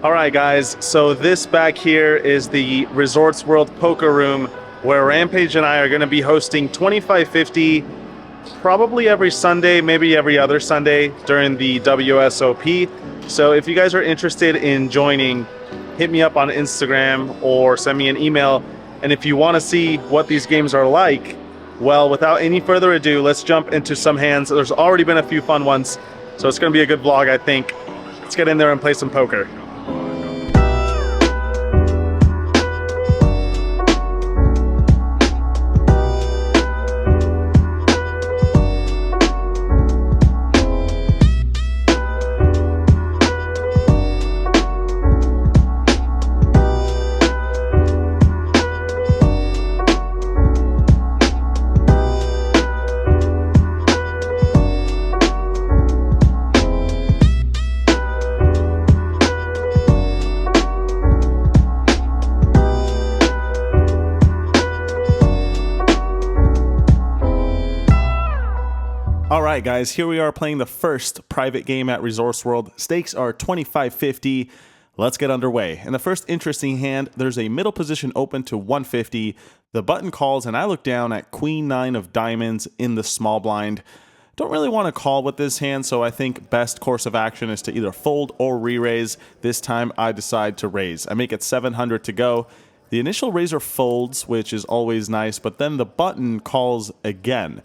All right, guys. So this back here is the Resorts World Poker Room, where Rampage and I are going to be hosting 2550 probably every Sunday, maybe every other Sunday during the WSOP. So if you guys are interested in joining, hit me up on Instagram or send me an email. And if you want to see what these games are like, well, without any further ado, let's jump into some hands. There's already been a few fun ones, so it's going to be a good vlog, I think. Let's get in there and play some poker. All right, guys, here we are playing the first private game at Resorts World. Stakes are $25.50. Let's get underway. In the first interesting hand, there's a middle position open to 150. The button calls, and I look down at Queen 9 of diamonds in the small blind. Don't really want to call with this hand, so I think best course of action is to either fold or re-raise. This time, I decide to raise. I make it 700 to go. The initial raiser folds, which is always nice, but then the button calls again.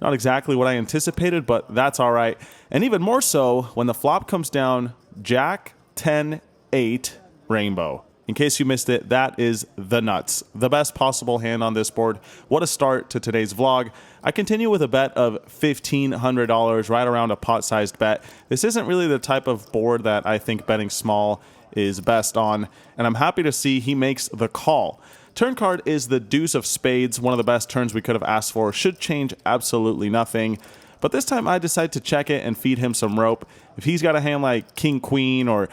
Not exactly what I anticipated, but that's all right. And even more so when the flop comes down, Jack, 10, 8, rainbow. In case you missed it, that is the nuts. The best possible hand on this board. What a start to today's vlog. I continue with a bet of $1,500, right around a pot-sized bet. This isn't really the type of board that I think betting small is best on, and I'm happy to see he makes the call. Turn card is the deuce of spades, one of the best turns we could have asked for. Should change absolutely nothing. But this time I decide to check it and feed him some rope. If he's got a hand like king queen or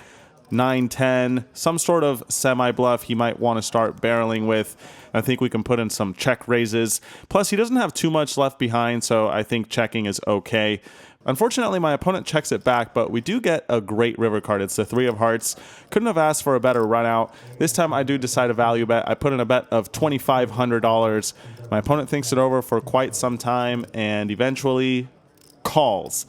9-10, some sort of semi-bluff he might want to start barreling with, I think we can put in some check raises. Plus, he doesn't have too much left behind, so I think checking is okay. Unfortunately, my opponent checks it back, but we do get a great river card. It's the 3 of hearts. Couldn't have asked for a better run out. This time I do decide a value bet. I put in a bet of $2,500. My opponent thinks it over for quite some time and eventually calls.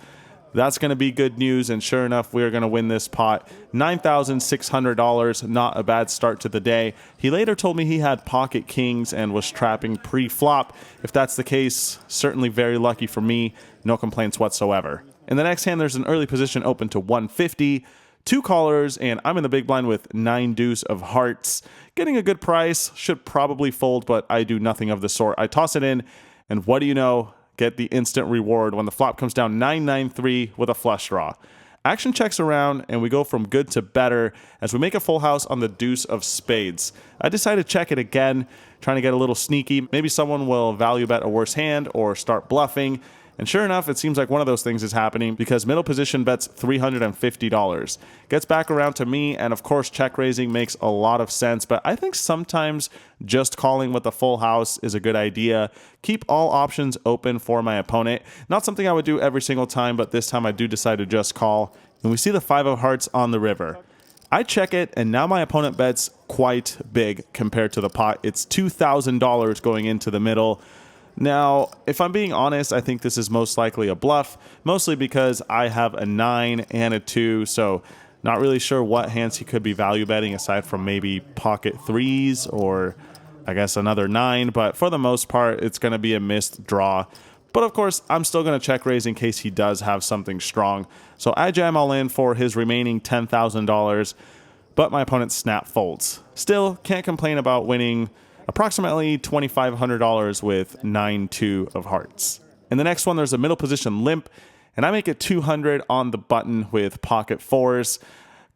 That's going to be good news, and sure enough, we are going to win this pot. $9,600, not a bad start to the day. He later told me he had pocket kings and was trapping pre-flop. If that's the case, certainly very lucky for me. No complaints whatsoever. In the next hand, there's an early position open to 150. 2 callers, and I'm in the big blind with 9 deuce of hearts. Getting a good price, should probably fold, but I do nothing of the sort. I toss it in, and what do you know? Get the instant reward when the flop comes down 9-9-3 with a flush draw. Action checks around, and we go from good to better as we make a full house on the deuce of spades. I decide to check it again, trying to get a little sneaky. Maybe someone will value bet a worse hand or start bluffing. And sure enough, it seems like one of those things is happening because middle position bets $350. Gets back around to me, and of course check raising makes a lot of sense, but I think sometimes just calling with the full house is a good idea. Keep all options open for my opponent. Not something I would do every single time, but this time I do decide to just call. And we see the 5 of hearts on the river. I check it, and now my opponent bets quite big compared to the pot. It's $2,000 going into the middle. Now, if I'm being honest, I think this is most likely a bluff, mostly because I have a 9 and a 2, so not really sure what hands he could be value betting aside from maybe pocket 3s or I guess another 9, but for the most part, it's going to be a missed draw. But of course, I'm still going to check raise in case he does have something strong. So I jam all in for his remaining $10,000, but my opponent snap folds. Still, can't complain about winning approximately $2,500 with 9-2 of hearts. In the next one, there's a middle position limp, and I make it 200 on the button with pocket 4s.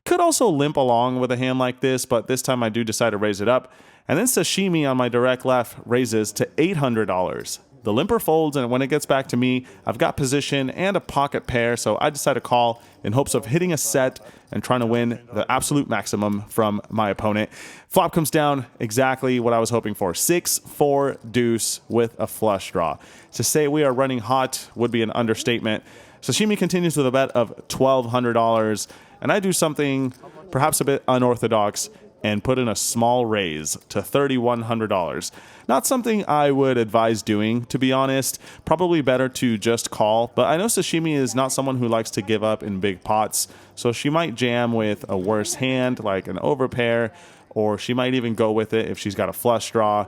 Could also limp along with a hand like this, but this time I do decide to raise it up. And then Sashimi on my direct left raises to $800. The limper folds, and when it gets back to me, I've got position and a pocket pair, so I decide to call in hopes of hitting a set and trying to win the absolute maximum from my opponent. Flop comes down, exactly what I was hoping for. 6-4 deuce with a flush draw. To say we are running hot would be an understatement. Sashimi continues with a bet of $1,200, and I do something perhaps a bit unorthodox, and put in a small raise to $3,100. Not something I would advise doing, to be honest. Probably better to just call, but I know Sashimi is not someone who likes to give up in big pots, so she might jam with a worse hand, like an overpair, or she might even go with it if she's got a flush draw.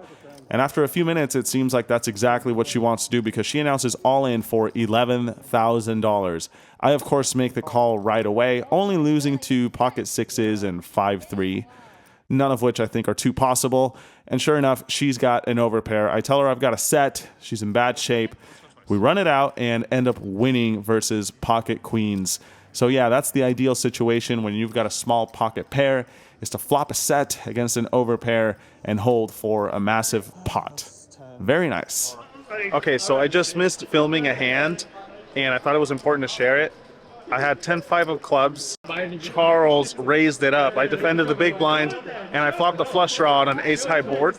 And after a few minutes, it seems like that's exactly what she wants to do, because she announces all in for $11,000. I, of course, make the call right away, only losing to pocket sixes and 5-3. None of which I think are too possible. And sure enough, she's got an overpair. I tell her I've got a set. She's in bad shape. We run it out and end up winning versus pocket queens. So yeah, that's the ideal situation when you've got a small pocket pair, is to flop a set against an overpair and hold for a massive pot. Very nice. Okay, so I just missed filming a hand, and I thought it was important to share it. I had 10-5 of clubs. Charles raised it up. I defended the big blind, and I flopped a flush draw on an ace-high board.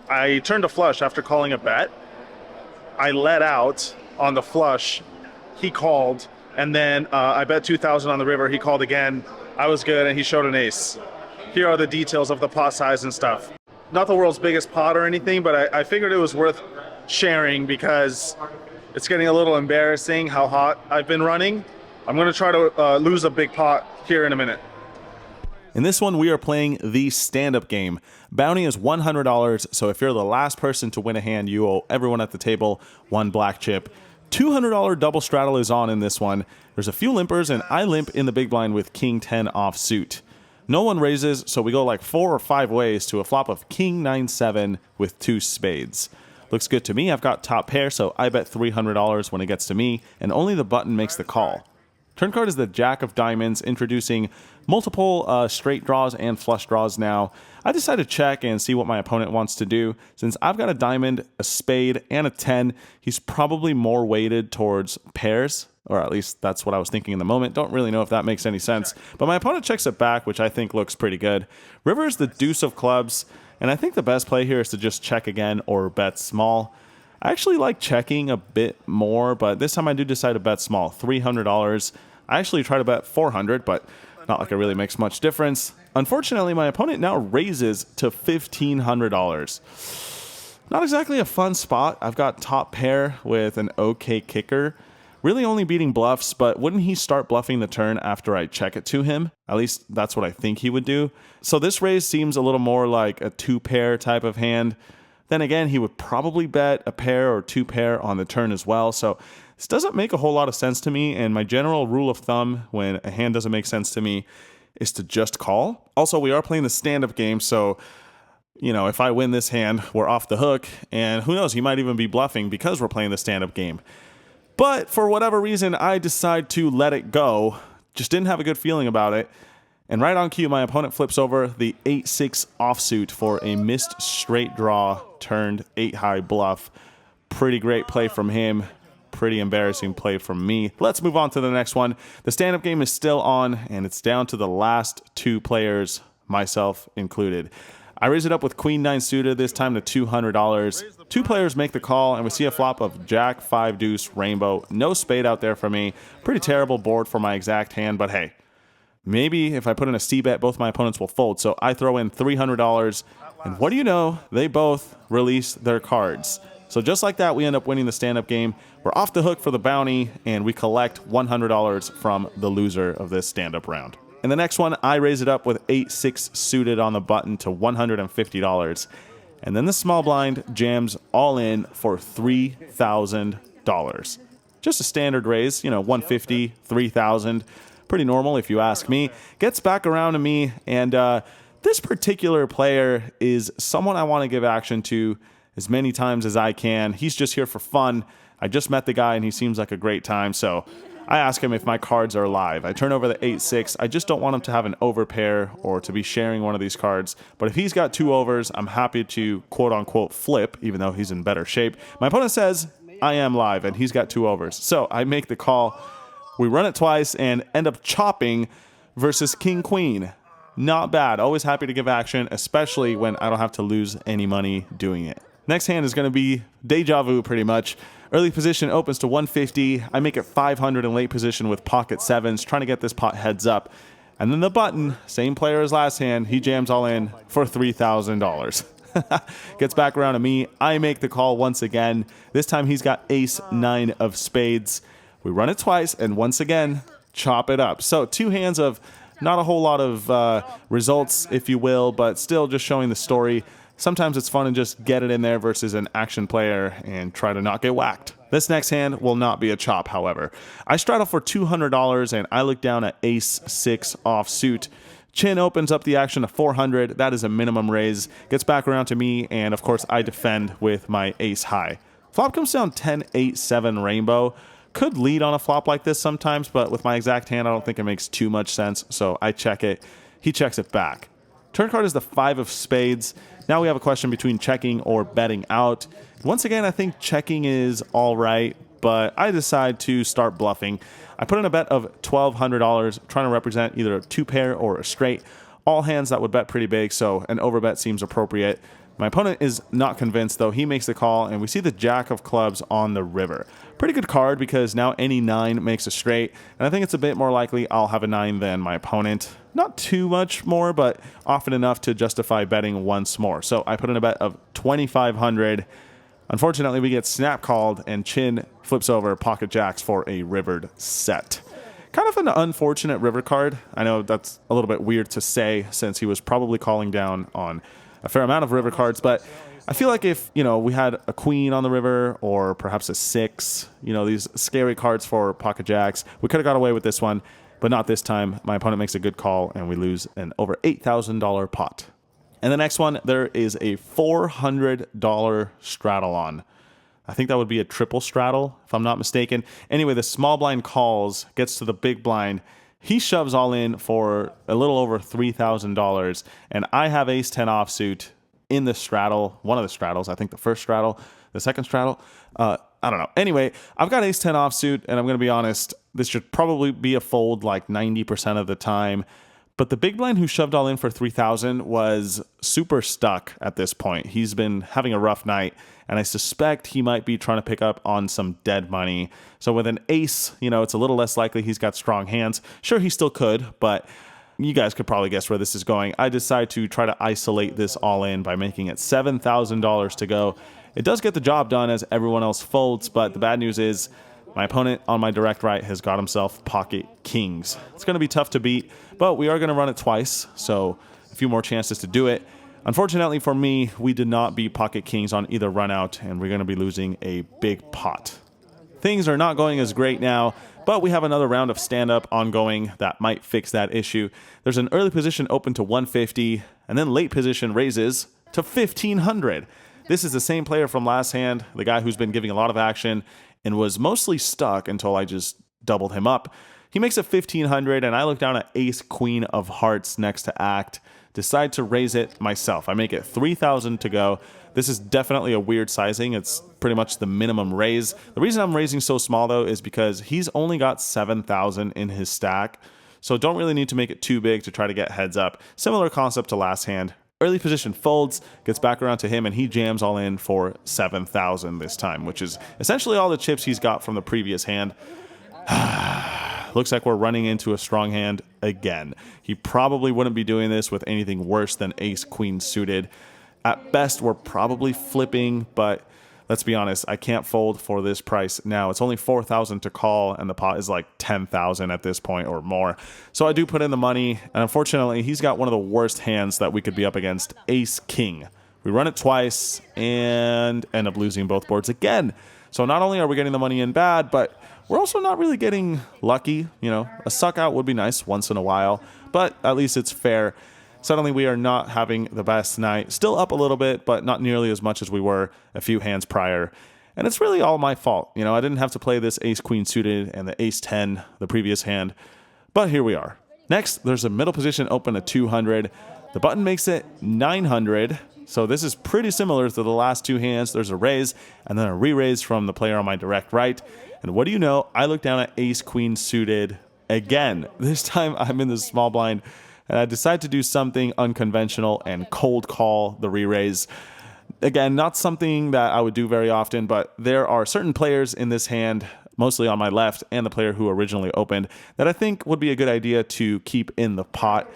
I turned a flush after calling a bet. I let out on the flush. He called, and then I bet 2,000 on the river. He called again. I was good, and he showed an ace. Here are the details of the pot size and stuff. Not the world's biggest pot or anything, but I figured it was worth sharing because it's getting a little embarrassing how hot I've been running. I'm going to try to lose a big pot here in a minute. In this one, we are playing the stand-up game. Bounty is $100, so if you're the last person to win a hand, you owe everyone at the table one black chip. $200 double straddle is on in this one. There's a few limpers, and I limp in the big blind with King 10 offsuit. No one raises, so we go like 4 or 5 ways to a flop of King 9-7 with 2 spades. Looks good to me. I've got top pair, so I bet $300 when it gets to me, and only the button makes the call. Turn card is the Jack of Diamonds, introducing multiple straight draws and flush draws now. I decided to check and see what my opponent wants to do. Since I've got a diamond, a spade, and a 10, he's probably more weighted towards pairs, or at least that's what I was thinking in the moment. Don't really know if that makes any sense. But my opponent checks it back, which I think looks pretty good. River is the deuce of clubs, and I think the best play here is to just check again or bet small. I actually like checking a bit more, but this time I do decide to bet small, $300. I actually try to bet $400, but not like it really makes much difference. Unfortunately, my opponent now raises to $1,500. Not exactly a fun spot. I've got top pair with an okay kicker. Really only beating bluffs, but wouldn't he start bluffing the turn after I check it to him? At least that's what I think he would do. So this raise seems a little more like a 2-pair type of hand. Then again, he would probably bet a pair or 2-pair on the turn as well. So this doesn't make a whole lot of sense to me. And my general rule of thumb when a hand doesn't make sense to me is to just call. Also, we are playing the stand-up game. So, you know, if I win this hand, we're off the hook. And who knows, he might even be bluffing because we're playing the stand-up game. But for whatever reason, I decide to let it go. Just didn't have a good feeling about it. And right on cue, my opponent flips over the 8-6 offsuit for a missed straight draw turned 8-high bluff. Pretty great play from him. Pretty embarrassing play from me. Let's move on to the next one. The stand-up game is still on, and it's down to the last 2 players, myself included. I raise it up with Queen 9 suited, this time to $200. 2 players make the call, and we see a flop of Jack 5 deuce rainbow. No spade out there for me. Pretty terrible board for my exact hand, but hey, maybe if I put in a C-bet, both my opponents will fold. So I throw in $300, and what do you know? They both release their cards. So just like that, we end up winning the stand-up game. We're off the hook for the bounty, and we collect $100 from the loser of this stand-up round. In the next one, I raise it up with 8-6 suited on the button to $150. And then the small blind jams all in for $3,000. Just a standard raise, you know, $150, $3,000. Pretty normal if you ask me. Gets back around to me, and this particular player is someone I want to give action to as many times as I can. He's just here for fun. I just met the guy, and he seems like a great time, so I ask him if my cards are live. I turn over the 8-6. I just don't want him to have an overpair or to be sharing one of these cards. But if he's got 2 overs, I'm happy to quote-unquote flip, even though he's in better shape. My opponent says I am live, and he's got 2 overs. So I make the call. We run it twice and end up chopping versus King-Queen. Not bad. Always happy to give action, especially when I don't have to lose any money doing it. Next hand is going to be deja vu pretty much. Early position opens to 150. I make it 500 in late position with pocket sevens, trying to get this pot heads up. And then the button, same player as last hand, he jams all in for $3,000. Gets back around to me. I make the call once again. This time he's got ace 9 of spades. We run it twice, and once again, chop it up. So 2 hands of not a whole lot of results, if you will, but still just showing the story. Sometimes it's fun to just get it in there versus an action player and try to not get whacked. This next hand will not be a chop, however. I straddle for $200, and I look down at ace 6 offsuit. Chin opens up the action to 400. That is a minimum raise. Gets back around to me, and of course I defend with my ace high. Flop comes down 10, 8, 7 rainbow. Could lead on a flop like this sometimes, but with my exact hand, I don't think it makes too much sense, so I check it. He checks it back. Turn card is the 5 of spades. Now we have a question between checking or betting out. Once again, I think checking is all right, but I decide to start bluffing. I put in a bet of $1,200, trying to represent either a 2-pair or a straight. All hands that would bet pretty big, so an overbet seems appropriate. My opponent is not convinced, though. He makes the call, and we see the jack of clubs on the river. Pretty good card because now any 9 makes a straight, and I think it's a bit more likely I'll have a 9 than my opponent. Not too much more, but often enough to justify betting once more. So I put in a bet of $2,500. Unfortunately, we get snap called, and Chin flips over pocket jacks for a rivered set. Kind of an unfortunate river card. I know that's a little bit weird to say since he was probably calling down on a fair amount of river cards, but I feel like if, we had a queen on the river or perhaps a 6, these scary cards for pocket jacks, we could have got away with this one, but not this time. My opponent makes a good call, and we lose an over $8,000 pot. And the next one, there is a $400 straddle on. I think that would be a triple straddle, if I'm not mistaken. Anyway, the small blind calls, gets to the big blind. He shoves all in for a little over $3,000, and I have ace 10 offsuit in the straddle, one of the straddles, I think the first straddle, the second straddle, I don't know. Anyway, I've got ace 10 offsuit, and I'm going to be honest, this should probably be a fold like 90% of the time. But the big blind who shoved all in for $3,000 was super stuck at this point. He's been having a rough night, and I suspect he might be trying to pick up on some dead money. So with an ace, it's a little less likely he's got strong hands. Sure, he still could, but you guys could probably guess where this is going. I decide to try to isolate this all in by making it $7,000 to go. It does get the job done as everyone else folds, but the bad news is my opponent on my direct right has got himself pocket kings. It's going to be tough to beat, but we are going to run it twice, so a few more chances to do it. Unfortunately for me, we did not beat pocket kings on either run out, and we're going to be losing a big pot. Things are not going as great now, but we have another round of stand-up ongoing that might fix that issue. There's an early position open to 150, and then late position raises to 1,500. This is the same player from last hand, the guy who's been giving a lot of action and was mostly stuck until I just doubled him up. He makes it 1,500, and I look down at ace queen of hearts next to act, decide to raise it myself. I make it 3,000 to go. This is definitely a weird sizing. It's pretty much the minimum raise. The reason I'm raising so small, though, is because he's only got 7,000 in his stack, so don't really need to make it too big to try to get heads up. Similar concept to last hand. Early position folds, gets back around to him, and he jams all in for 7,000 this time, which is essentially all the chips he's got from the previous hand. Looks like we're running into a strong hand again. He probably wouldn't be doing this with anything worse than ace queen suited. At best, we're probably flipping, but let's be honest, I can't fold for this price now. It's only 4,000 to call, and the pot is like 10,000 at this point or more. So I do put in the money, and unfortunately, he's got one of the worst hands that we could be up against, ace king. We run it twice and end up losing both boards again. So not only are we getting the money in bad, but we're also not really getting lucky. A suck out would be nice once in a while, but at least it's fair. Suddenly we are not having the best night. Still up a little bit, but not nearly as much as we were a few hands prior. And it's really all my fault. I didn't have to play this ace-queen suited and the ace-10 the previous hand. But here we are. Next, there's a middle position open at 200. The button makes it 900. So this is pretty similar to the last two hands. There's a raise and then a re-raise from the player on my direct right. And what do you know? I look down at ace-queen suited again. This time I'm in the small blind. And I decide to do something unconventional and cold call the re-raise. Again, not something that I would do very often, but there are certain players in this hand, mostly on my left, and the player who originally opened, that I think would be a good idea to keep in the pot.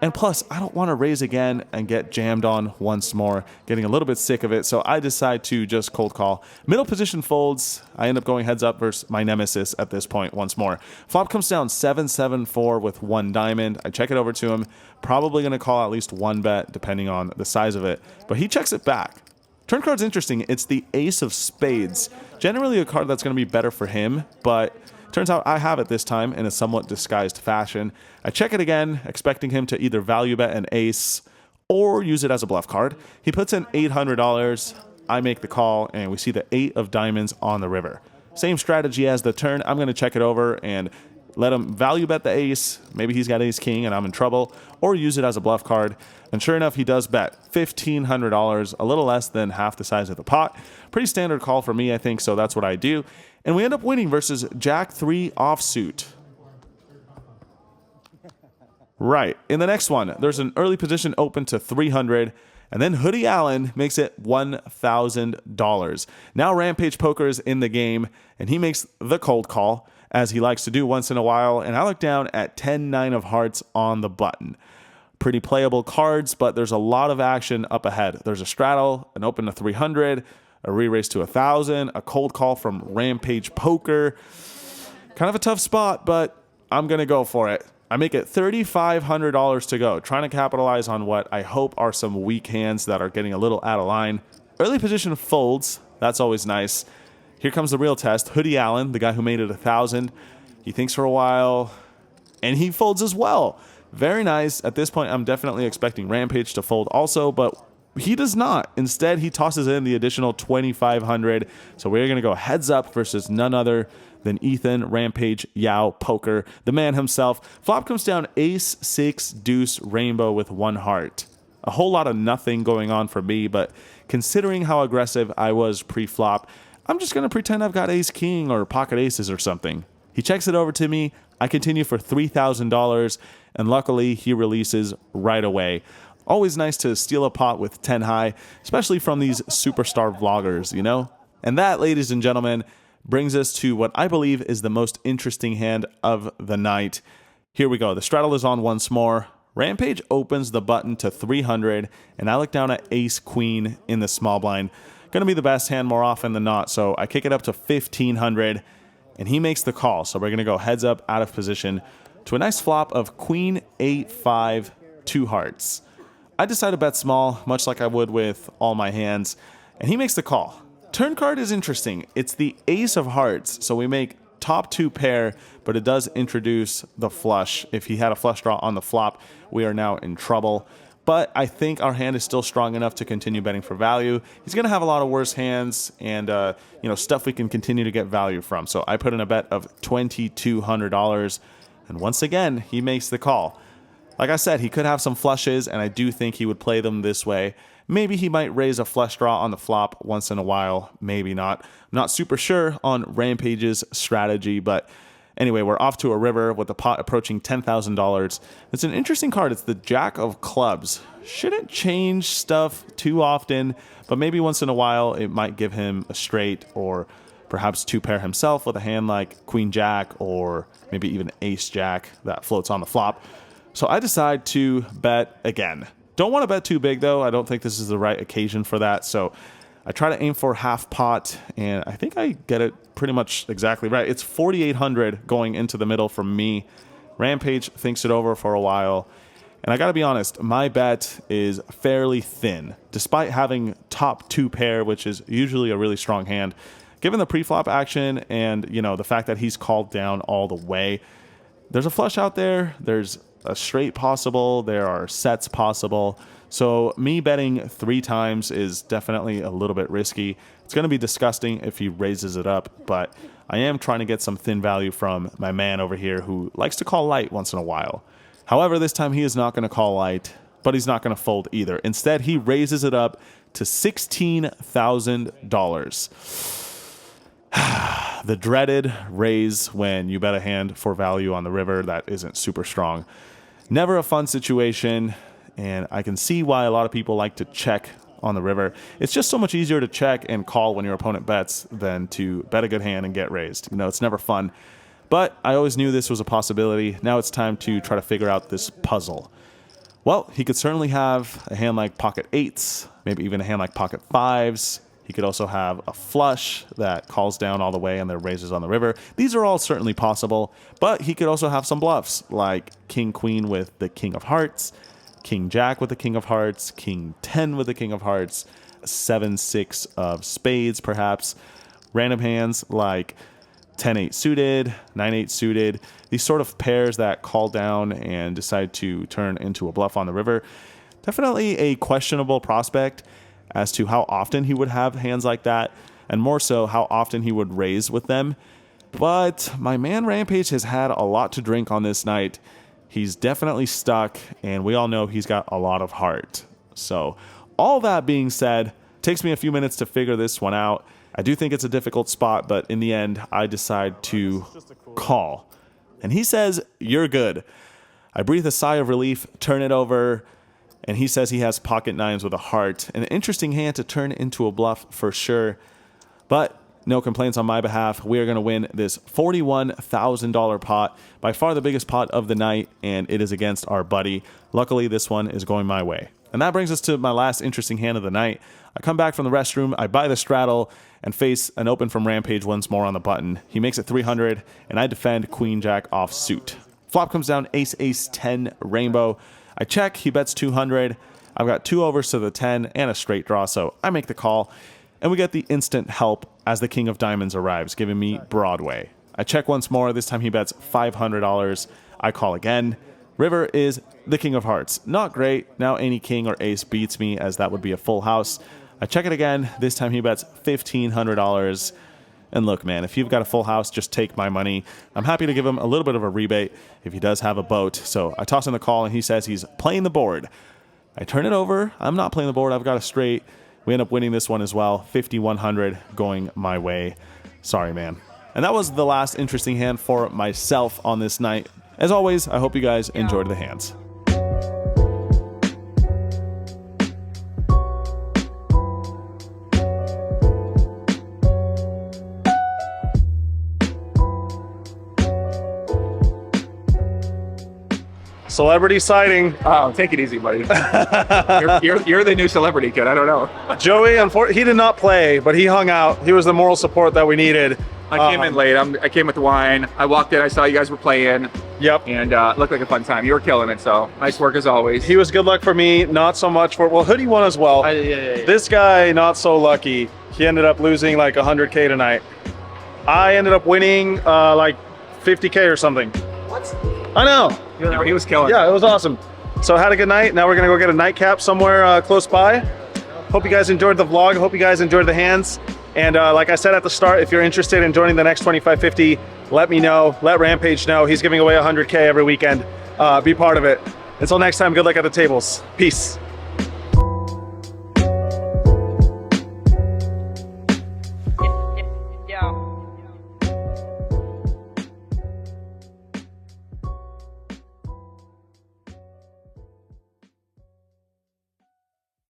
And plus, I don't want to raise again and get jammed on once more, getting a little bit sick of it. So I decide to just cold call. Middle position folds. I end up going heads up versus my nemesis at this point once more. Flop comes down 7-7-4 with 1 diamond. I check it over to him. Probably going to call at least 1 bet, depending on the size of it. But he checks it back. Turn card's interesting. It's the Ace of Spades. Generally a card that's going to be better for him, but turns out I have it this time in a somewhat disguised fashion. I check it again, expecting him to either value bet an ace or use it as a bluff card. He puts in $800. I make the call, and we see the 8 of diamonds on the river. Same strategy as the turn. I'm going to check it over and let him value bet the ace. Maybe he's got ace king and I'm in trouble, or use it as a bluff card. And sure enough, he does bet $1,500, a little less than half the size of the pot. Pretty standard call for me, I think, so that's what I do. And we end up winning versus Jack 3 offsuit. Right. In the next one, there's an early position open to 300, and then Hoodie Allen makes it $1,000. Now Rampage Poker is in the game, and he makes the cold call, as he likes to do once in a while, and I look down at 10-9 of hearts on the button. Pretty playable cards, but there's a lot of action up ahead. There's a straddle, an open to 300, a re-raise to 1,000, a cold call from Rampage Poker. Kind of a tough spot, but I'm going to go for it. I make it $3,500 to go, trying to capitalize on what I hope are some weak hands that are getting a little out of line. Early position folds. That's always nice. Here comes the real test. Hoodie Allen, the guy who made it 1,000. He thinks for a while, and he folds as well. Very nice. At this point, I'm definitely expecting Rampage to fold also, but he does not. Instead, he tosses in the additional $2,500. So we're going to go heads up versus none other than Ethan Rampage Yao Poker, the man himself. Flop comes down ace, 6, deuce, rainbow with 1 heart. A whole lot of nothing going on for me, but considering how aggressive I was pre-flop, I'm just going to pretend I've got ace king or pocket aces or something. He checks it over to me. I continue for $3,000, and luckily he releases right away. Always nice to steal a pot with 10 high, especially from these superstar vloggers, you know? And that, ladies and gentlemen, brings us to what I believe is the most interesting hand of the night. Here we go. The straddle is on once more. Rampage opens the button to 300, and I look down at ace queen in the small blind. Going to be the best hand more often than not, so I kick it up to 1,500, and he makes the call. So we're going to go heads up out of position to a nice flop of queen 8-5, 2 hearts. I decide to bet small, much like I would with all my hands, and he makes the call. Turn card is interesting. It's the ace of hearts, so we make top 2 pair, but it does introduce the flush. If he had a flush draw on the flop, we are now in trouble. But I think our hand is still strong enough to continue betting for value. He's going to have a lot of worse hands and stuff we can continue to get value from. So I put in a bet of $2,200, and once again, he makes the call. Like I said, he could have some flushes, and I do think he would play them this way. Maybe he might raise a flush draw on the flop once in a while. Maybe not. I'm not super sure on Rampage's strategy, but anyway, we're off to a river with the pot approaching $10,000. It's an interesting card. It's the Jack of Clubs. Shouldn't change stuff too often, but maybe once in a while it might give him a straight, or perhaps 2 pair himself with a hand like Queen Jack, or maybe even Ace Jack that floats on the flop. So I decide to bet again. Don't want to bet too big, though. I don't think this is the right occasion for that. So I try to aim for half pot, and I think I get it pretty much exactly right. It's 4,800 going into the middle from me. Rampage thinks it over for a while. And I got to be honest, my bet is fairly thin. Despite having top 2 pair, which is usually a really strong hand, given the pre-flop action and, the fact that he's called down all the way, there's a flush out there. There's a straight possible. There are sets possible. So me betting 3 times is definitely a little bit risky. It's going to be disgusting if he raises it up, but I am trying to get some thin value from my man over here who likes to call light once in a while. However, this time he is not going to call light, but he's not going to fold either. Instead, he raises it up to $16,000. The dreaded raise when you bet a hand for value on the river that isn't super strong. Never a fun situation, and I can see why a lot of people like to check on the river. It's just so much easier to check and call when your opponent bets than to bet a good hand and get raised. You know, it's never fun. But I always knew this was a possibility. Now it's time to try to figure out this puzzle. Well, he could certainly have a hand like pocket eights, maybe even a hand like pocket fives. He could also have a flush that calls down all the way and there raises on the river. These are all certainly possible, but he could also have some bluffs like king queen with the king of hearts, king jack with the king of hearts, king 10 with the king of hearts, 7-6 of spades perhaps, random hands like 10-8 suited, 9-8 suited, these sort of pairs that call down and decide to turn into a bluff on the river. Definitely a questionable prospect as to how often he would have hands like that, and more so how often he would raise with them. But my man Rampage has had a lot to drink on this night. He's definitely stuck, and we all know he's got a lot of heart. So all that being said, it takes me a few minutes to figure this one out. I do think it's a difficult spot, but in the end, I decide to call. And he says, "You're good." I breathe a sigh of relief, turn it over, and he says he has pocket nines with a heart. An interesting hand to turn into a bluff for sure. But no complaints on my behalf. We are going to win this $41,000 pot, by far the biggest pot of the night, and it is against our buddy. Luckily, this one is going my way. And that brings us to my last interesting hand of the night. I come back from the restroom, I buy the straddle, and face an open from Rampage once more on the button. He makes it 300, and I defend queen jack off suit. Flop comes down ace, ace, 10, rainbow. I check, he bets 200. I've got 2 overs to the 10 and a straight draw, so I make the call. And we get the instant help as the king of diamonds arrives, giving me Broadway. I check once more. This time he bets $500. I call again. River is the king of hearts. Not great. Now any king or ace beats me, as that would be a full house. I check it again. This time he bets $1,500. And look, man, if you've got a full house, just take my money. I'm happy to give him a little bit of a rebate if he does have a boat. So I toss in the call, and he says he's playing the board. I turn it over. I'm not playing the board. I've got a straight. We end up winning this one as well. 5,100 going my way. Sorry, man. And that was the last interesting hand for myself on this night. As always, I hope you guys enjoyed the hands. Celebrity sighting. Oh, take it easy, buddy. you're the new celebrity kid. I don't know. Joey, unfortunately, he did not play, but he hung out. He was the moral support that we needed. I came in late. I came with the wine. I walked in. I saw you guys were playing. Yep. And it looked like a fun time. You were killing it. So nice work as always. He was good luck for me. Not so much for, well, Hoodie won as well. Yeah. This guy, not so lucky. He ended up losing like 100K tonight. I ended up winning like 50K or something. What? I know. He was killing. Yeah, it was awesome. So had a good night. Now we're gonna go get a nightcap somewhere close by. Hope you guys enjoyed the vlog. Hope you guys enjoyed the hands. And like I said at the start, if you're interested in joining the next 2550, let me know. Let Rampage know. He's giving away 100K every weekend. Be part of it. Until next time, good luck at the tables. Peace.